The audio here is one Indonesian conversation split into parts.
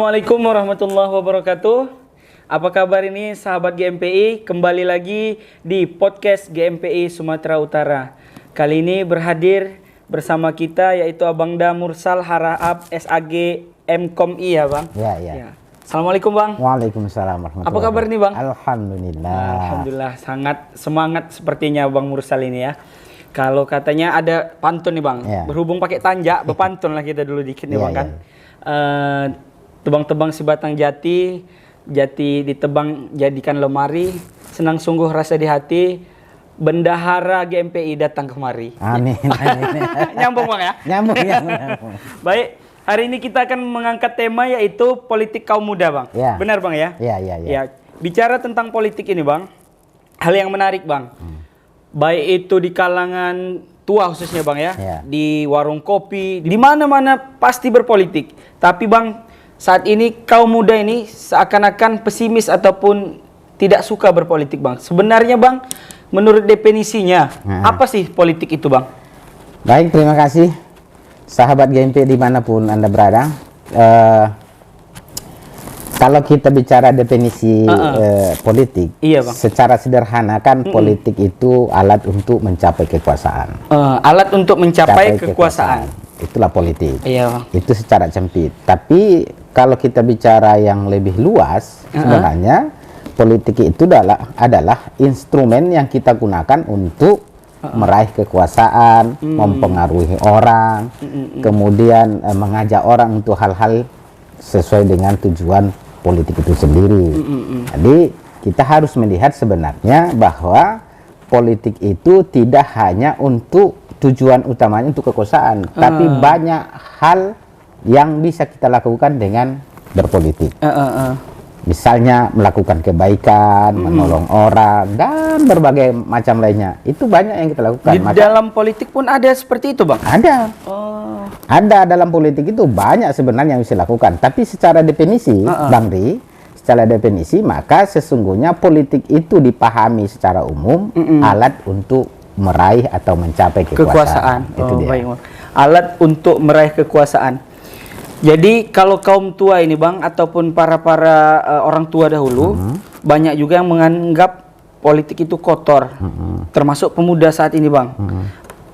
Assalamualaikum warahmatullahi wabarakatuh. Apa kabar ini sahabat GMPI? Kembali lagi di podcast GMPI Sumatera Utara. Kali ini berhadir bersama kita yaitu Abang Da Mursal Haraab SAG MKOMI ya Bang? Ya. Assalamualaikum Bang. Waalaikumsalam warahmatullahi wabarakatuh. Apa kabar nih Bang? Alhamdulillah. Alhamdulillah, sangat semangat sepertinya Bang Mursal ini ya. Kalau katanya ada pantun nih Bang, berhubung pakai tanjak, berpantun lah kita dulu dikit nih Bang kan. Tebang-tebang si batang jati, jati ditebang jadikan lemari, senang sungguh rasa di hati, bendahara GMPI datang kemari. Amin. Nyambung Bang ya? Nyambung. Baik, hari ini kita akan mengangkat tema yaitu politik kaum muda Bang. Ya. Benar Bang ya? Ya. Bicara tentang politik ini Bang, hal yang menarik Bang. Baik itu di kalangan tua khususnya Bang ya, di warung kopi, di mana-mana pasti berpolitik. Tapi Bang, saat ini kaum muda ini seakan-akan pesimis ataupun tidak suka berpolitik Bang. Sebenarnya Bang, menurut definisinya, apa sih politik itu Bang? Baik, terima kasih sahabat GMP dimanapun Anda berada. Kalau kita bicara definisi politik, iya Bang. Secara sederhana kan politik itu alat untuk mencapai kekuasaan. Alat untuk mencapai kekuasaan. Itulah politik. Iya Bang. Itu secara sempit. Tapi kalau kita bicara yang lebih luas, sebenarnya politik itu adalah instrumen yang kita gunakan untuk meraih kekuasaan, mempengaruhi orang, kemudian mengajak orang untuk hal-hal sesuai dengan tujuan politik itu sendiri. Jadi kita harus melihat sebenarnya bahwa politik itu tidak hanya untuk tujuan utamanya untuk kekuasaan, tapi banyak hal yang bisa kita lakukan dengan berpolitik. Misalnya melakukan kebaikan, menolong orang, dan berbagai macam lainnya. Itu banyak yang kita lakukan. Di dalam politik pun ada seperti itu Bang? Ada. Ada dalam politik itu banyak sebenarnya yang bisa dilakukan. Tapi secara definisi, Bang Ri, secara definisi, maka sesungguhnya politik itu dipahami secara umum alat untuk meraih atau mencapai kekuasaan. Itu dia. Baik, alat untuk meraih kekuasaan. Jadi kalau kaum tua ini Bang, ataupun para orang tua dahulu, banyak juga yang menganggap politik itu kotor, termasuk pemuda saat ini Bang.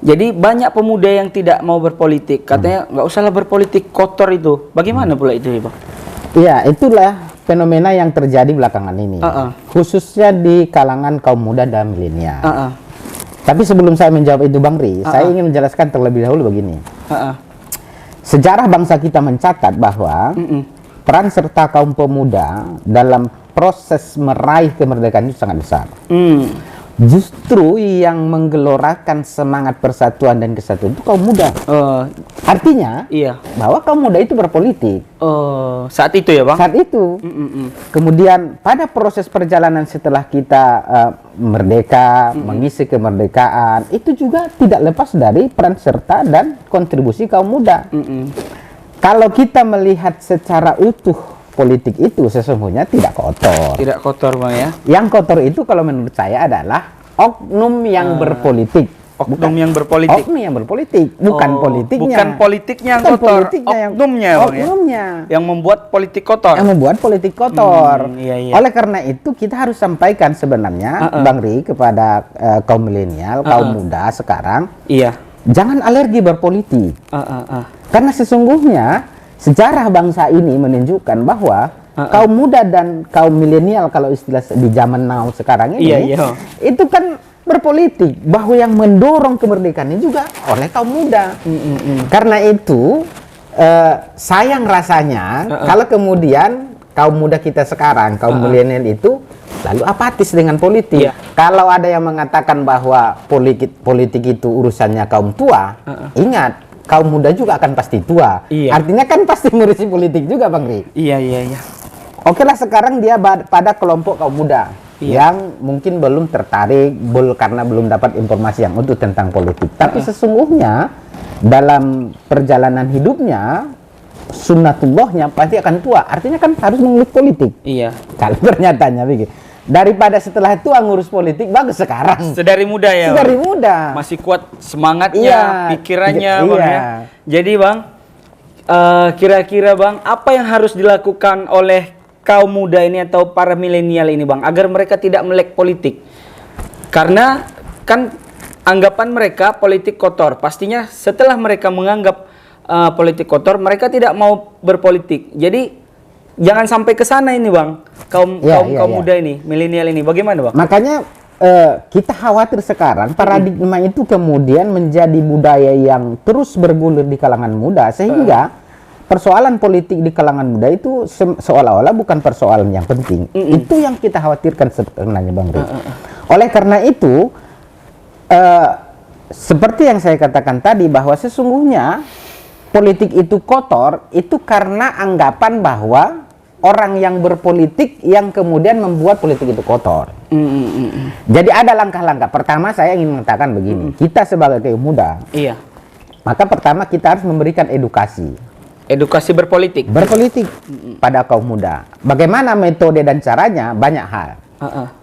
Jadi banyak pemuda yang tidak mau berpolitik, katanya nggak usahlah berpolitik, kotor itu. Bagaimana pula itu Bang? Iya, itulah fenomena yang terjadi belakangan ini, khususnya di kalangan kaum muda dan milenial. Tapi sebelum saya menjawab itu Bang Ri, saya ingin menjelaskan terlebih dahulu begini. Sejarah bangsa kita mencatat bahwa peran serta kaum pemuda dalam proses meraih kemerdekaan itu sangat besar. Justru yang menggelorakan semangat persatuan dan kesatuan itu kaum muda. Artinya bahwa kaum muda itu berpolitik. Saat itu ya Bang? Saat itu. Kemudian pada proses perjalanan setelah kita merdeka, mengisi kemerdekaan, itu juga tidak lepas dari peran serta dan kontribusi kaum muda. Kalau kita melihat secara utuh politik itu sesungguhnya tidak kotor. Tidak kotor Bang ya? Yang kotor itu kalau menurut saya adalah oknum yang berpolitik. Oknum yang berpolitik. Oknum yang berpolitik, bukan politiknya. Bukan politiknya yang kotor, oknumnya Bang ya? Yang membuat politik kotor. Yang membuat politik kotor. Iya. Oleh karena itu kita harus sampaikan sebenarnya Bang Ri kepada kaum milenial, kaum muda sekarang. Jangan alergi berpolitik. Karena sesungguhnya sejarah bangsa ini menunjukkan bahwa kaum muda dan kaum milenial kalau istilah di zaman now sekarang ini itu kan berpolitik, bahwa yang mendorong kemerdekaan ini juga oleh kaum muda. Karena itu sayang rasanya kalau kemudian kaum muda kita sekarang, kaum milenial itu lalu apatis dengan politik. Kalau ada yang mengatakan bahwa politik itu urusannya kaum tua, ingat, kaum muda juga akan pasti tua. Artinya kan pasti ngurusi politik juga Bang Ri. Iya. Oke lah, sekarang dia pada kelompok kaum muda yang mungkin belum tertarik, karena belum dapat informasi yang utuh tentang politik. Tapi sesungguhnya dalam perjalanan hidupnya, sunnatullahnya pasti akan tua. Artinya kan harus mengurus politik. Kalau pernyataannya begitu. Daripada setelah tua ngurus politik, bagus sekarang. Sedari muda ya? Sedari muda. Masih kuat semangatnya, pikirannya Bang ya. Jadi Bang, kira-kira Bang, apa yang harus dilakukan oleh kaum muda ini atau para milenial ini Bang, agar mereka tidak melek politik? Karena kan anggapan mereka politik kotor. Pastinya setelah mereka menganggap politik kotor, mereka tidak mau berpolitik. Jadi jangan sampai ke sana ini Bang, kaum muda ini, milenial ini. Bagaimana Bang? Makanya kita khawatir sekarang paradigma itu kemudian menjadi budaya yang terus bergulir di kalangan muda, sehingga persoalan politik di kalangan muda itu seolah-olah bukan persoalan yang penting. Itu yang kita khawatirkan sebenarnya Bang Ri. Oleh karena itu seperti yang saya katakan tadi, bahwa sesungguhnya politik itu kotor itu karena anggapan bahwa orang yang berpolitik yang kemudian membuat politik itu kotor. Jadi ada langkah-langkah. Pertama saya ingin mengatakan begini, kita sebagai kaum muda, maka pertama kita harus memberikan edukasi berpolitik pada kaum muda. Bagaimana metode dan caranya? Banyak hal.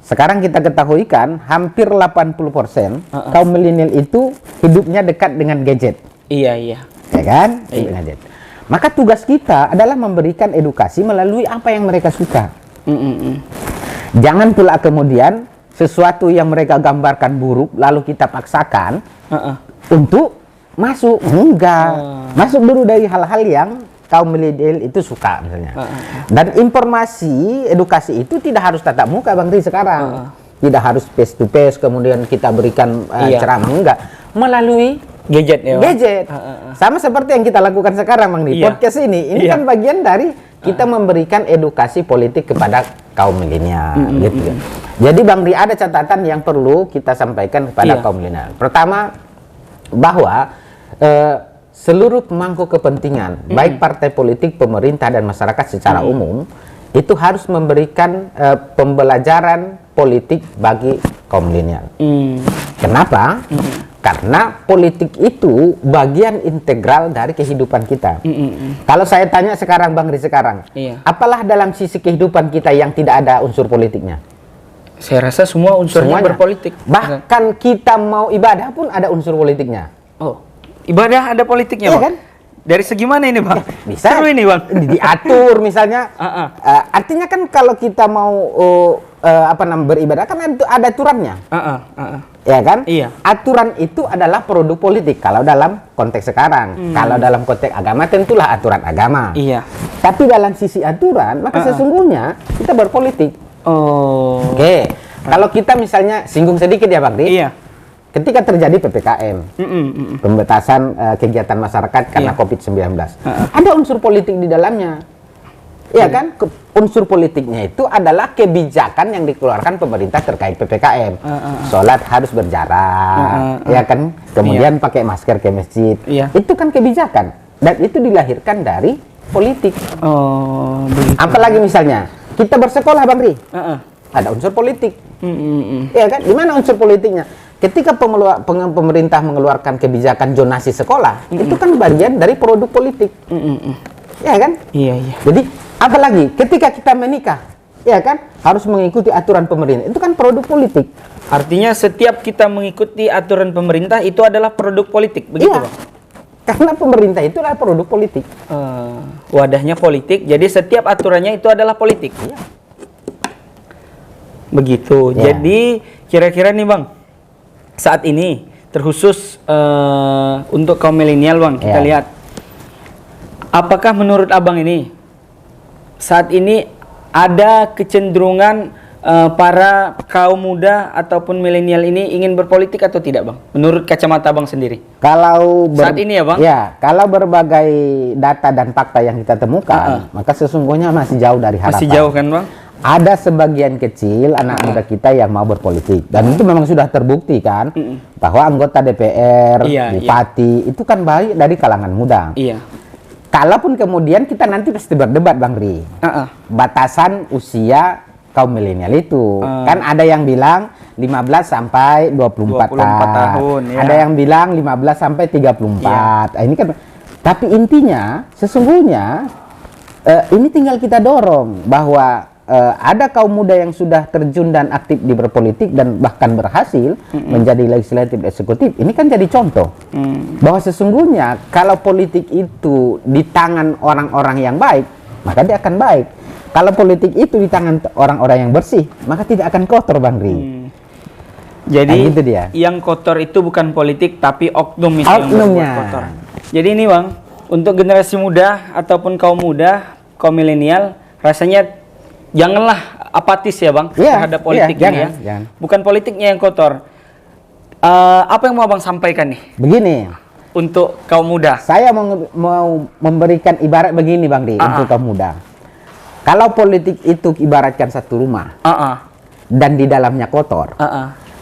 Sekarang kita ketahui kan hampir 80% kaum milenial itu hidupnya dekat dengan gadget. Ya kan? Gadget. Maka tugas kita adalah memberikan edukasi melalui apa yang mereka suka. Jangan pula kemudian sesuatu yang mereka gambarkan buruk lalu kita paksakan untuk masuk. Enggak. Masuk dulu dari hal-hal yang kaum milenial itu suka misalnya. Dan informasi, edukasi itu tidak harus tatap muka Bang Ri sekarang. Tidak harus face to face kemudian kita berikan ceramah, enggak. Melalui gadget ya. Gadget. Sama seperti yang kita lakukan sekarang Bang Ri. Podcast ini kan bagian dari kita memberikan edukasi politik kepada kaum milenial gitu. Jadi Bang Ri, ada catatan yang perlu kita sampaikan kepada kaum milenial. Pertama, bahwa seluruh pemangku kepentingan, baik partai politik, pemerintah, dan masyarakat secara umum, itu harus memberikan pembelajaran politik bagi kaum milenial. Kenapa? Karena politik itu bagian integral dari kehidupan kita. Kalau saya tanya sekarang Bang Ri sekarang, apalah dalam sisi kehidupan kita yang tidak ada unsur politiknya? Saya rasa semua unsurnya berpolitik. Bahkan kita mau ibadah pun ada unsur politiknya. Ibadah ada politiknya Bang? Kan? Dari segi mana ini Bang? Bisa. Seru ini Bang. Diatur misalnya. Artinya kan kalau kita mau beribadah kan ada aturannya. Ya kan? Iya. Aturan itu adalah produk politik kalau dalam konteks sekarang. Kalau dalam konteks agama tentulah aturan agama. Iya. Tapi dalam sisi aturan maka sesungguhnya kita berpolitik. Oke. Kalau kita misalnya singgung sedikit ya Bang Ri. Iya. Ketika terjadi PPKM, pembatasan kegiatan masyarakat karena COVID-19, ada unsur politik di dalamnya. Ya kan? Unsur politiknya itu adalah kebijakan yang dikeluarkan pemerintah terkait PPKM. Sholat harus berjarak, ya kan? Kemudian pakai masker ke masjid. Itu kan kebijakan. Dan itu dilahirkan dari politik. Apalagi misalnya, kita bersekolah Bang Ri. Ada unsur politik. Ya kan? Di mana unsur politiknya? Ketika pemerintah mengeluarkan kebijakan zonasi sekolah, itu kan bagian dari produk politik. Ya kan? Iya. Jadi, apalagi ketika kita menikah, ya kan? Harus mengikuti aturan pemerintah. Itu kan produk politik. Artinya setiap kita mengikuti aturan pemerintah itu adalah produk politik, begitu Bang? Karena pemerintah itu adalah produk politik. Wadahnya politik, jadi setiap aturannya itu adalah politik. Begitu. Jadi, kira-kira nih Bang, saat ini terkhusus untuk kaum milenial Bang, kita lihat apakah menurut Abang ini saat ini ada kecenderungan para kaum muda ataupun milenial ini ingin berpolitik atau tidak Bang? Menurut kacamata Abang sendiri. Kalau saat ini ya Bang? Ya, kalau berbagai data dan fakta yang kita temukan, maka sesungguhnya masih jauh dari harapan. Masih jauh kan Bang? Ada sebagian kecil anak muda kita yang mau berpolitik, dan itu memang sudah terbukti kan bahwa anggota DPR, bupati itu kan baik dari kalangan muda. Kalaupun kemudian kita nanti pasti berdebat Bang Ri, batasan usia kaum milenial itu kan ada yang bilang 15 sampai 24 tahun, ada yang bilang 15 sampai 34. Ini kan, tapi intinya sesungguhnya ini tinggal kita dorong bahwa ada kaum muda yang sudah terjun dan aktif di berpolitik dan bahkan berhasil menjadi legislatif eksekutif. Ini kan jadi contoh bahwa sesungguhnya kalau politik itu di tangan orang-orang yang baik, maka dia akan baik. Kalau politik itu di tangan orang-orang yang bersih, maka tidak akan kotor, Bang Ri. Jadi gitu dia. Yang kotor itu bukan politik tapi oknum itu yang Oknumnya. membuat kotor. Jadi ini Bang, untuk generasi muda ataupun kaum muda, kaum milenial, rasanya janganlah apatis ya Bang terhadap politik ini ya. Jangan. Bukan politiknya yang kotor. Apa yang mau Bang sampaikan nih? Begini, untuk kaum muda. saya mau memberikan ibarat begini Bang Ri, untuk kaum muda. Kalau politik itu ibaratkan satu rumah dan di dalamnya kotor.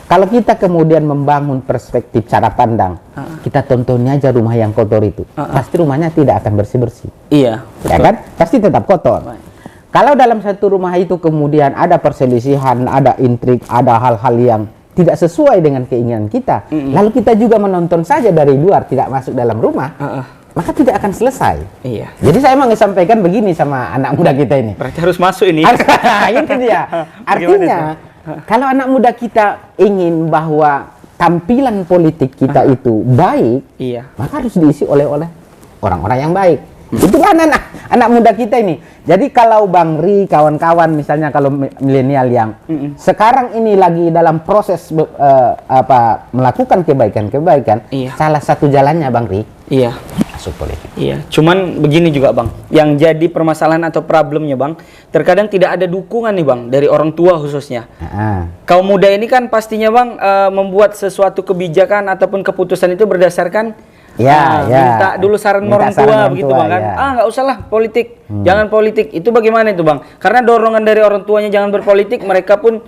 Kalau kita kemudian membangun perspektif cara pandang, kita tontonnya aja rumah yang kotor itu, pasti rumahnya tidak akan bersih-bersih. Iya. Ya kan? Pasti tetap kotor. Kalau dalam satu rumah itu kemudian ada perselisihan, ada intrik, ada hal-hal yang tidak sesuai dengan keinginan kita, lalu kita juga menonton saja dari luar, tidak masuk dalam rumah, maka tidak akan selesai. Iya. Jadi saya mau sampaikan begini sama anak muda kita ini. Berarti harus masuk ini. Itu dia. Artinya, kalau anak muda kita ingin bahwa tampilan politik kita itu baik, maka harus diisi oleh orang-orang yang baik. Itulah anak muda kita ini. Jadi kalau Bang Ri, kawan-kawan, misalnya kalau milenial yang sekarang ini lagi dalam proses melakukan kebaikan-kebaikan, salah satu jalannya Bang Ri, masuk politik. Iya, cuman begini juga Bang, yang jadi permasalahan atau problemnya Bang, terkadang tidak ada dukungan nih Bang dari orang tua khususnya. Kaum muda ini kan pastinya Bang membuat sesuatu kebijakan ataupun keputusan itu berdasarkan minta dulu saran orang tua begitu Bang kan. Nggak usah lah politik, jangan politik. Itu bagaimana itu Bang? Karena dorongan dari orang tuanya jangan berpolitik, mereka pun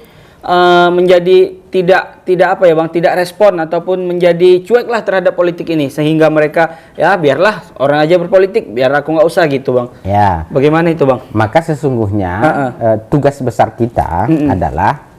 menjadi tidak apa ya Bang, tidak respon ataupun menjadi cuek lah terhadap politik ini, sehingga mereka ya biarlah orang aja berpolitik, biar aku nggak usah gitu Bang. Ya. Bagaimana itu Bang? Maka sesungguhnya tugas besar kita adalah